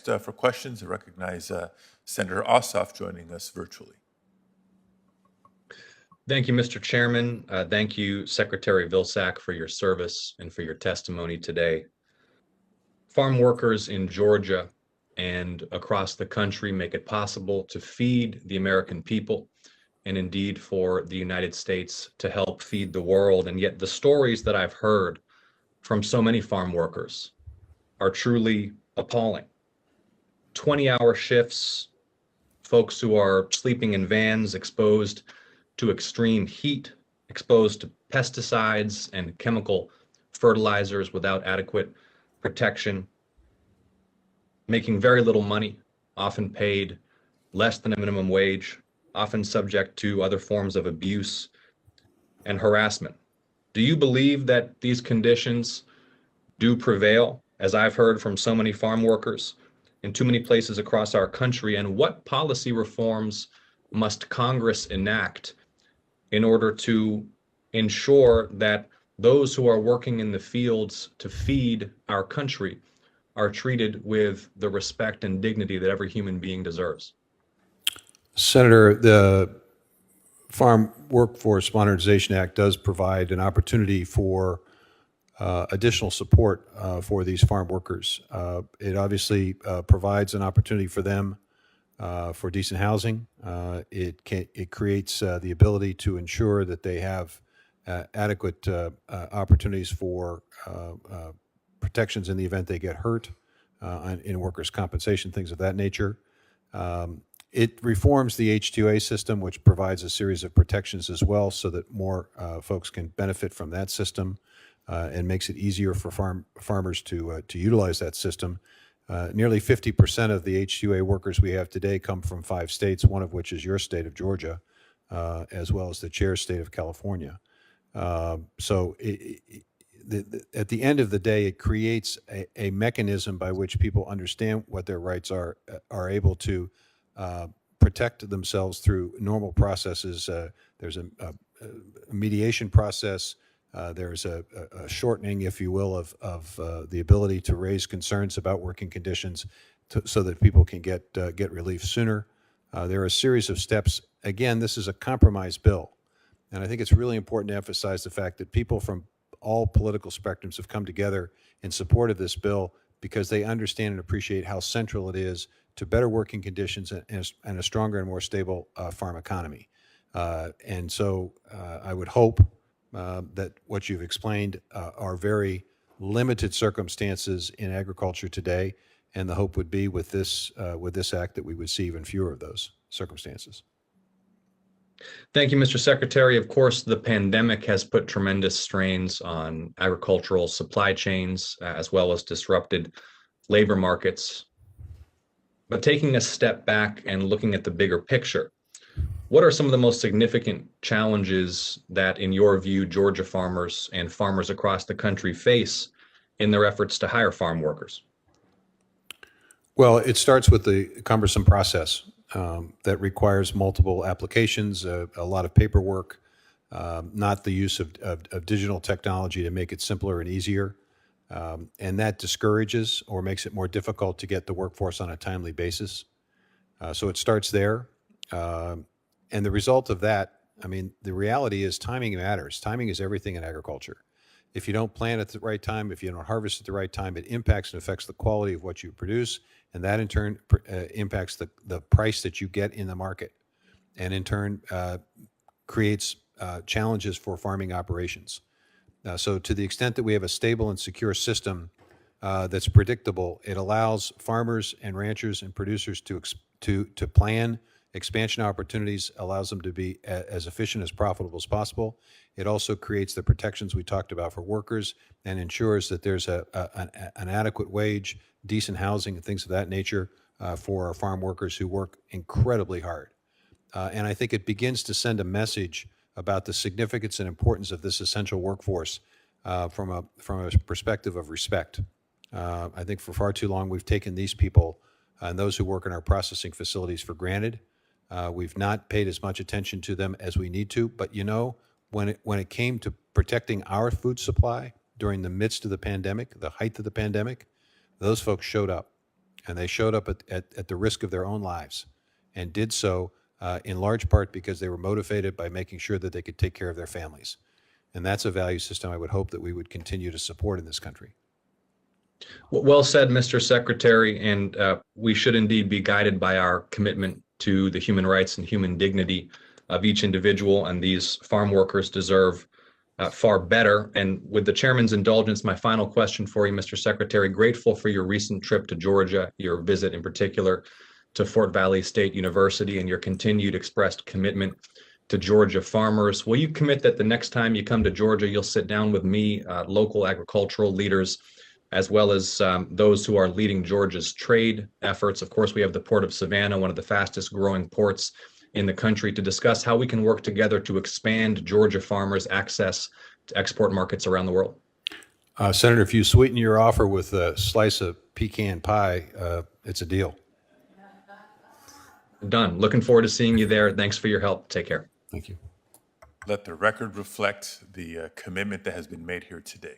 For questions, I recognize Senator Ossoff joining us virtually. Thank you, Mr. Chairman. Thank you, Secretary Vilsack, for your service and for your testimony today. Farm workers in Georgia and across the country make it possible to feed the American people and indeed for the United States to help feed the world. And yet the stories that I've heard from so many farm workers are truly appalling. 20-hour shifts, folks who are sleeping in vans, exposed to extreme heat, exposed to pesticides and chemical fertilizers without adequate protection, making very little money, often paid less than a minimum wage, often subject to other forms of abuse and harassment. Do you believe that these conditions do prevail, as I've heard from so many farm workers in too many places across our country? And what policy reforms must Congress enact in order to ensure that those who are working in the fields to feed our country are treated with the respect and dignity that every human being deserves? Senator, the Farm Workforce Modernization Act does provide an opportunity for additional support for these farm workers. It obviously provides an opportunity for them for decent housing. It creates the ability to ensure that they have adequate opportunities for protections in the event they get hurt in workers' compensation, things of that nature. It reforms the H-2A system, which provides a series of protections as well so that more folks can benefit from that system and makes it easier for farmers to utilize that system. Nearly 50% of the H-2A workers we have today come from 5 states, one of which is your state of Georgia, as well as the chair's state of California. So at the end of the day, it creates a mechanism by which people understand what their rights are able to protect themselves through normal processes. There's a mediation process. There's a shortening, if you will, of the ability to raise concerns about working conditions so that people can get relief sooner. There are a series of steps. Again, this is a compromise bill. And I think it's really important to emphasize the fact that people from all political spectrums have come together in support of this bill because they understand and appreciate how central it is to better working conditions and a stronger and more stable farm economy. And so I would hope that what you've explained are very limited circumstances in agriculture today, and the hope would be with this act that we would see even fewer of those circumstances. Thank you, Mr. Secretary. Of course, the pandemic has put tremendous strains on agricultural supply chains as well as disrupted labor markets. But taking a step back and looking at the bigger picture, what are some of the most significant challenges that, in your view, Georgia farmers and farmers across the country face in their efforts to hire farm workers? Well, it starts with the cumbersome process that requires multiple applications, a lot of paperwork, not the use of digital technology to make it simpler and easier. And that discourages or makes it more difficult to get the workforce on a timely basis. So it starts there. And the result of that, I mean, the reality is timing matters. Timing is everything in agriculture. If you don't plant at the right time, if you don't harvest at the right time, it impacts and affects the quality of what you produce. And that in turn impacts the price that you get in the market. And in turn creates challenges for farming operations. So to the extent that we have a stable and secure system that's predictable, it allows farmers and ranchers and producers to plan expansion opportunities, allows them to be as efficient as profitable as possible. It also creates the protections we talked about for workers and ensures that there's an adequate wage, decent housing, and things of that nature for our farm workers who work incredibly hard. And I think it begins to send a message about the significance and importance of this essential workforce from a perspective of respect. I think for far too long we've taken these people and those who work in our processing facilities for granted. We've not paid as much attention to them as we need to. But you know, when it came to protecting our food supply during the midst of the pandemic, the height of the pandemic, those folks showed up. and they showed up at the risk of their own lives, and did so in large part because they were motivated by making sure that they could take care of their families. And that's a value system I would hope that we would continue to support in this country. Well said, Mr. Secretary, and we should indeed be guided by our commitment to the human rights and human dignity of each individual, and these farm workers deserve far better. And with the chairman's indulgence, my final question for you, Mr. Secretary, grateful for your recent trip to Georgia, your visit in particular to Fort Valley State University, and your continued expressed commitment to Georgia farmers. Will you commit that the next time you come to Georgia, you'll sit down with me, local agricultural leaders, as well as those who are leading Georgia's trade efforts? Of course, we have the Port of Savannah, one of the fastest growing ports in the country, to discuss how we can work together to expand Georgia farmers' access to export markets around the world. Senator, if you sweeten your offer with a slice of pecan pie, it's a deal. Done. Looking forward to seeing you there. Thanks for your help. Take care. Thank you. Let the record reflect the commitment that has been made here today.